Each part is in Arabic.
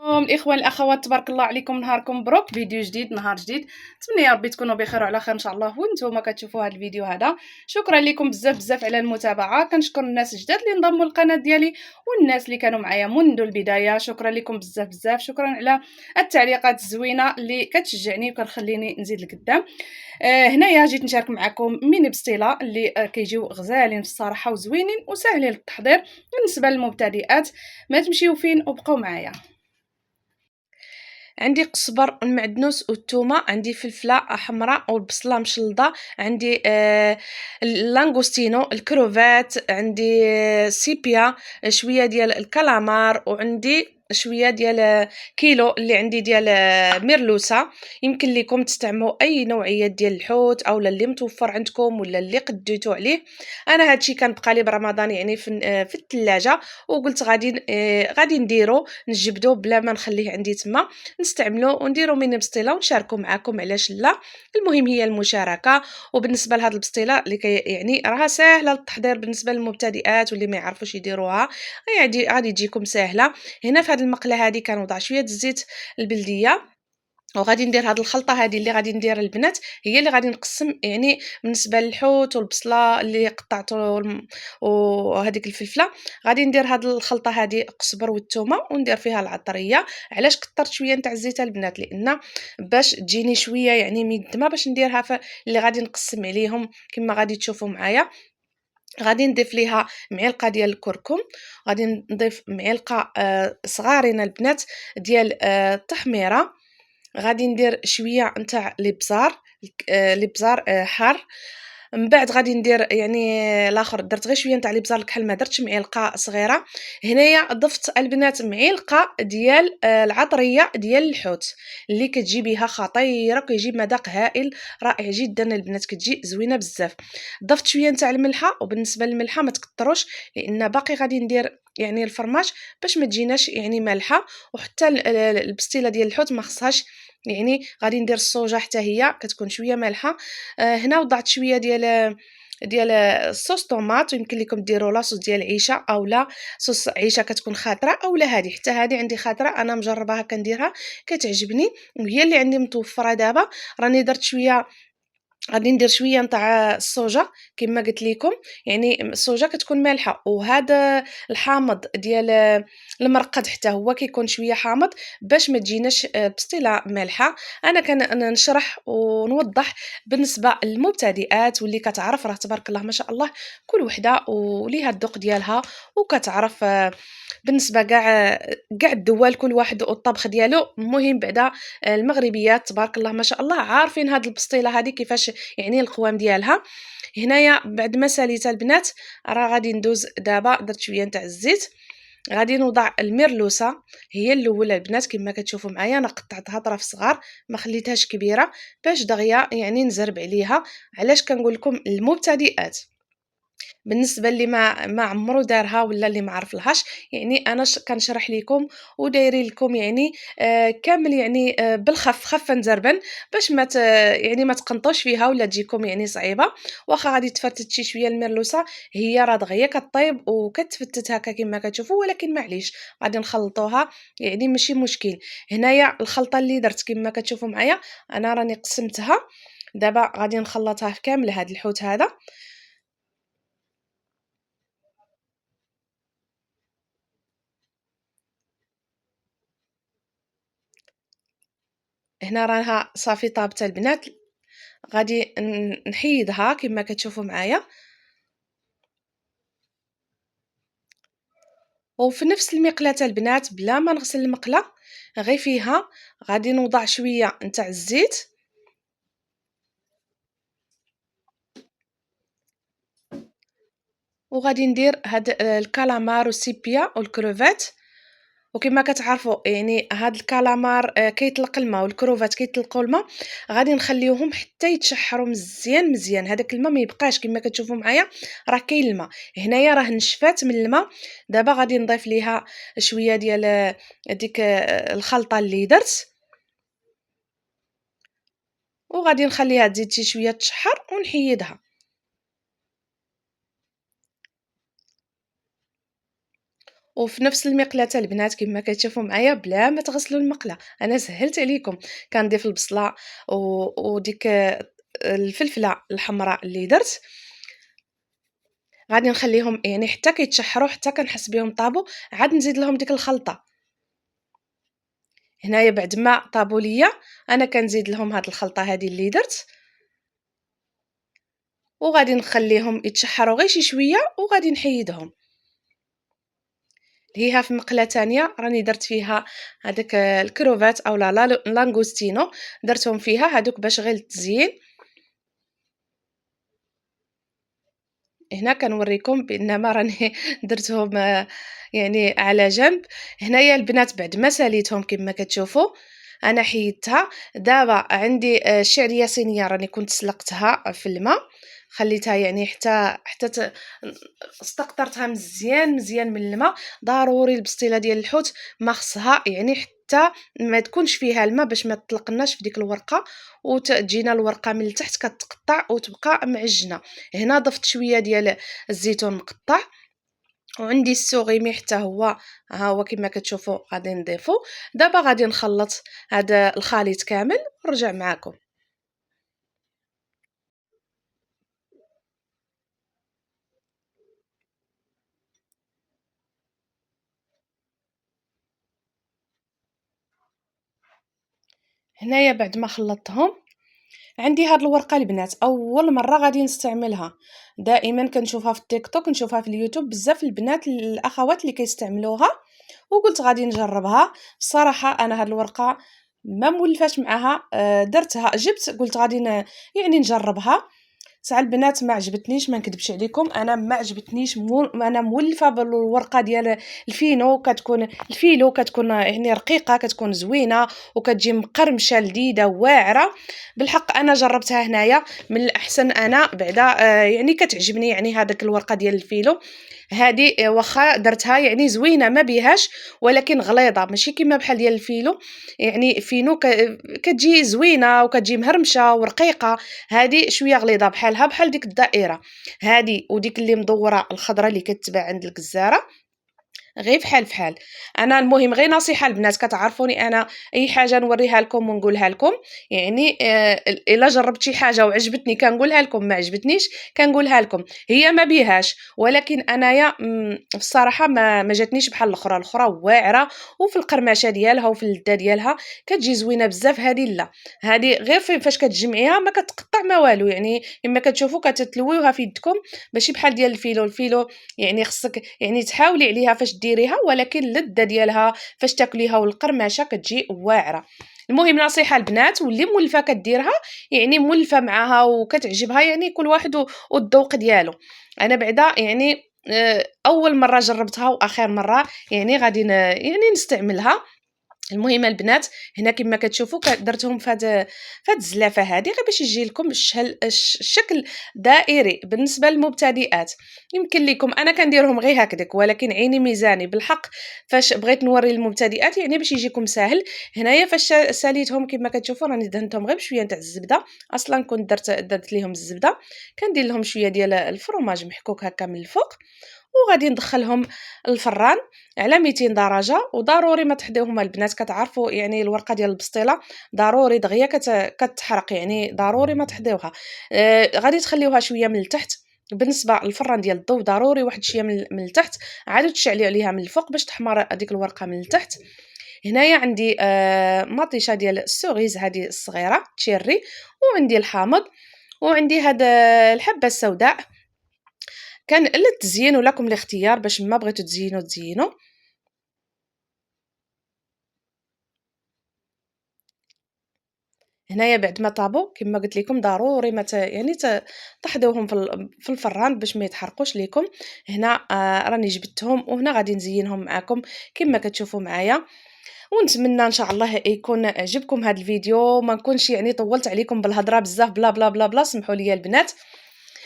الإخوان الأخوات، تبارك الله عليكم، نهاركم مبروك. فيديو جديد، نهار جديد، نتمنى يا ربي تكونوا بخير وعلى خير إن شاء الله. وانتم كتشوفوا هذا الفيديو هذا، شكرا لكم بزاف بزاف على المتابعة. كنشكر الناس الجداد اللي انضموا للقناة ديالي والناس اللي كانوا معايا منذ البداية، شكرا لكم بزاف بزاف. شكرا على التعليقات الزوينة اللي كتشجعني وكتخليني نزيد لقدام. هنايا جيت نشارك معكم ميني بسطيله اللي كيجيو غزالين في الصراحه وزوينين وسهلين للتحضير بالنسبه للمبتدئات. ما تمشيو فين وبقوا معايا. عندي قزبر المعدنوس والثومه، عندي فلفله حمراء والبصله مشلضه، عندي اللانغوستينو، الكروفات، عندي سيبيا، شويه ديال الكالامار، وعندي شويه ديال كيلو اللي عندي ديال ميرلوسا. يمكن لكم تستعملوا اي نوعيه ديال الحوت اولا اللي متوفر عندكم ولا اللي قديتوا عليه. انا هادشي كان بقى لي برمضان يعني في الثلاجه، وقلت غادي نديرو نجبدو بلا ما نخليه عندي تما، نستعملو ونديرو ميني بسطيله ونشاركو معكم. علاش لا؟ المهم هي المشاركه. وبالنسبه لهاد البسطيله اللي يعني راها ساهله للتحضير بالنسبه للمبتدئات واللي ما يعرفوش يديروها، غادي تجيكم ساهله. هنا في هذه المقله هذه كنوضع شويه الزيت البلديه، وغادي ندير هاد الخلطه هذه اللي غادي ندير البنات، هي اللي غادي نقسم يعني بالنسبه للحوت والبصله اللي قطعته وهذيك الفلفله. غادي ندير هاد الخلطه هذه قزبر والثومه وندير فيها العطريه. علاش كثرت شويه نتاع الزيت البنات؟ لان باش تجيني شويه يعني مدمه باش نديرها اللي غادي نقسم عليهم كما غادي تشوفوا معايا. غادي نضيف ليها معلقه ديال الكركم، غادي نضيف معلقه صغارين البنات ديال التحميره، غادي ندير شويه نتاع الابزار حار. من بعد غادي ندير يعني الاخر، درت غير شويه نتاع الابزار الكحل، ما درتش معلقه صغيره. هنايا ضفت البنات معلقه ديال العطريه ديال الحوت اللي كتجي بها خطيره، كيجي مذاق هائل رائع جدا البنات، كتجي زوينه بزاف. ضفت شويه نتاع الملحه، وبالنسبه للملحه ما تكتروش لان باقي غادي ندير يعني الفرماج باش ما تجيناش يعني مالحه. وحتى البستيله ديال الحوت ما خصهاش يعني، غادي ندير الصوجه حتى هي كتكون شويه مالحه. هنا وضعت شويه ديال الصوص طوماط، ويمكن لكم ديروا لاصوص ديال عيشه اولا صوص عيشه كتكون خضراء، اولا هذه حتى هذه عندي خضراء، انا مجرباها كنديرها كتعجبني وهي اللي عندي متوفره دابا. راني درت شويه، غادي ندير شويه نتاع الصوجه كما قلت لكم، يعني الصوجه كتكون مالحه، وهذا الحامض ديال المرقد حتى هو كيكون شويه حامض باش ما تجيناش بسطيله مالحه. انا نشرح ونوضح بالنسبه للمبتدئات واللي كتعرف، راه تبارك الله ما شاء الله كل وحده وليها الذوق ديالها وكتعرف. بالنسبه كاع الدول كل واحد والطبخ ديالو. المهم بعدا المغربيات تبارك الله ما شاء الله عارفين هاد البسطيله هذه كيفاش يعني القوام ديالها. هنايا بعد ما ساليتها البنات راه غادي ندوز دابا، درت شويه نتاع الزيت، غادي نوضع الميرلوسه. هي الاولى البنات كما كتشوفوا معايا، انا قطعتها طراف صغار ما خليتهاش كبيره باش دغيا يعني نزرب عليها. علاش كنقول لكم المبتدئات؟ بالنسبه اللي ما عمرو دارها ولا اللي ما عرفلهاش، يعني انا كنشرح لكم ودايرين لكم يعني كامل يعني بالخف خفا نزربن باش ما يعني ما تقنطوش فيها ولا تجيكم يعني صعيبه. واخا غادي تفتت شي شويه المرلوسه، هي راه دغيا كطيب وكتفتت هكا كما كتشوفوا، ولكن معليش غادي نخلطوها يعني ماشي مشكل. هنايا الخلطه اللي درت كما كتشوفوا معايا انا راني قسمتها، دابا غادي نخلطها في كامل هذا الحوت هذا. هنا راها صافي طابت البنات، غادي نحيدها كما كتشوفوا معايا. وفي نفس المقله البنات بلا ما نغسل المقله، غير فيها غادي نوضع شويه نتاع الزيت، وغادي ندير هاد الكالامار والسيبيا والكروفات. وكما كتعرفوا يعني هاد الكالامار كيطلق الماء، والكروفات كيطلقوا الماء، غادي نخليوهم حتى يتشحروا مزيان مزيان. هذاك الماء ما يبقاش كما كتشوفوا معايا راه كاين الماء. هنايا راه نشفات من الماء. دابا غادي نضيف ليها شويه ديال ديك الخلطه اللي درت، وغادي نخليها تزيد شي شويه تشحر ونحيدها. وفي نفس المقلاه البنات كما كتشوفوا معايا بلا ما تغسلوا المقله، انا سهلت عليكم. كنضيف البصله وديك الفلفله الحمراء اللي درت، غادي نخليهم يعني حتى كيتشحروا، حتى كنحس بهم طابوا، عاد نزيد لهم ديك الخلطه. هنايا بعد ما طابوا ليا انا كنزيد لهم هاد الخلطه هذه اللي درت، وغادي نخليهم يتشحروا غير شي شويه وغادي نحيدهم. هيها في مقله تانية راني درت فيها هذاك الكروفات او لانغوستينو، درتهم فيها هذوك باش غير التزيين. هنا كنوريكم بانما راني درتهم يعني على جنب. هنايا البنات بعد ما ساليتهم كما كتشوفوا انا حيدتها. دابا عندي الشعريه صينيه راني كنت سلقتها في الماء، خليتها يعني حتى استقطرتها مزيان مزيان من الماء. ضروري البسطيله ديال الحوت ما خصها يعني حتى ما تكونش فيها الماء باش ما تطلقناش في ديك الورقه وتجينا الورقه من التحت كتقطع وتبقى معجنه. هنا ضفت شويه ديال الزيتون مقطع، وعندي السوغيمي حتى هو ها هو كما كتشوفوا غادي نضيفو. دابا غادي نخلط هذا الخليط كامل ونرجع معكم. هنايا بعد ما خلطتهم عندي هاد الورقه البنات اول مره غادي نستعملها. دائما كنشوفها في التيك توك، نشوفها في اليوتيوب، بزاف البنات الاخوات اللي كيستعملوها، وقلت غادي نجربها. الصراحه انا هاد الورقه ما مولفاش معاها، درتها جبت قلت غادي يعني نجربها. ساعه البنات ما عجبتنيش، ما نكذبش عليكم انا ما عجبتنيش. انا مولفه بالورقه ديال الفينو، كتكون الفيلو كتكون يعني رقيقه، كتكون زوينه وكتجي مقرمشه لذيذه واعره. بالحق انا جربتها هنايا من الاحسن. انا بعدا يعني كتعجبني يعني هذاك الورقه ديال الفيلو هذه، واخا درتها يعني زوينه ما بيهاش، ولكن غليظه ماشي كيما بحال ديال الفيلو. يعني فينو كتجي زوينه وكتجي مهرمشه ورقيقه، هذه شويه غليظه بحالها بحال ديك الدائره. هذه وديك اللي مدوره الخضره اللي كتباع عند الجزاره غير فحال فحال. انا المهم غير نصيحه البنات، كتعرفوني انا اي حاجه نوريها لكم ونقولها لكم. يعني الا جربت شي حاجه وعجبتني كنقولها لكم، ما عجبتنيش كنقولها لكم. هي ما بيهاش، ولكن انايا الصراحه ما جاتنيش بحال الاخرى واعره، وفي القرمشه ديالها وفي اللذه ديالها كتجي زوينه بزاف. هذه لا، هذه غير فاش كتجمعيها ما كتقطع ما والو، يعني كما كتشوفوا كتتلويوها في يدكم، ماشي بحال ديال الفيلو. الفيلو يعني خصك يعني تحاولي عليها فاش ديريها، ولكن اللذه ديالها فاش تاكليها والقرمشه كتجي واعره. المهم نصيحه البنات واللي مولفه كديرها يعني مولفه معاها وكتعجبها، يعني كل واحد والذوق ديالو. انا بعدا يعني اول مره جربتها واخر مره يعني غادي يعني نستعملها. المهم البنات هنا كما كتشوفوا درتهم في هاد الزلافه هذه غير باش يجي لكم الشكل دائري. بالنسبه للمبتدئات يمكن لكم انا كنديرهم غير هكذاك، ولكن عيني ميزاني بالحق فاش بغيت نوري للمبتدئات يعني باش يجيكم ساهل. هنايا فاش ساليتهم كما كتشوفوا راني دهنتهم غير بشويه تاع الزبده. اصلا كنت درت ليهم الزبده، كندير لهم شويه ديال الفرماج محكوك هكا من الفوق، وغادي ندخلهم الفران على 200 درجه. وضروري ما تحضيوهم البنات، كتعرفوا يعني الورقه ديال البسطيله ضروري دغيا كتحرق، يعني ضروري ما تحضيوها. غادي تخليوها شويه من التحت. بالنسبه للفران ديال الضو ضروري واحد شويه من التحت، عاد تشعلي عليها من الفوق باش تحمر هذيك الورقه من التحت. هنايا عندي مطيشه ديال السوغيز هذه الصغيره تشيري، وعندي الحامض، وعندي هذا الحبه السوداء. كان للتزيين ولكم الاختيار باش ما بغيتو تزينوا. هنايا بعد ما طابوا كما قلت لكم ضروري ما يعني تحضيوهم في الفران باش ما يتحرقوش لكم. هنا راني جبدتهم وهنا غادي نزينهم معكم كما كتشوفوا معايا. ونتمنى ان شاء الله يكون عجبكم هذا الفيديو، ما نكونش يعني طولت عليكم بالهضره بزاف بلا بلا بلا بلا، سمحوا لي البنات.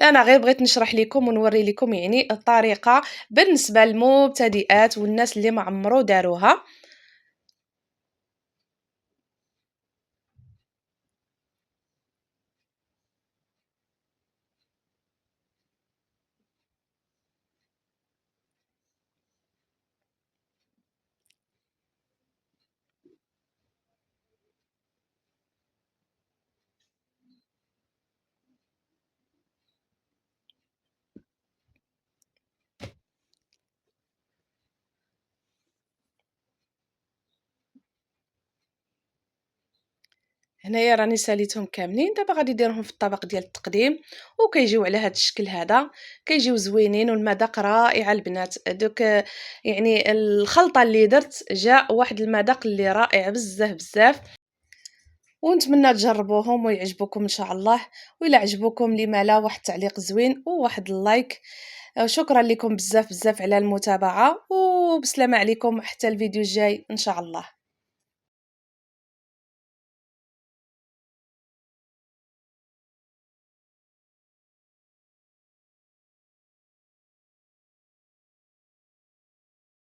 انا غير بغيت نشرح لكم ونوري لكم يعني الطريقه بالنسبه للمبتدئات والناس اللي ما عمرو داروها. هنايا راني ساليتهم كاملين، دابا غادي نديرهم في الطبق ديال التقديم، وكيجيو على هذا الشكل هذا، كيجيو زوينين والمذاق رائع البنات. دوك يعني الخلطة اللي درت جاء واحد المذاق اللي رائع بزاف بزاف، ونتمنى تجربوهم ويعجبوكم ان شاء الله. وإلا عجبوكم لما لا واحد التعليق زوين وواحد اللايك. شكرا لكم بزاف بزاف على المتابعة، وبسلامة عليكم حتى الفيديو الجاي ان شاء الله.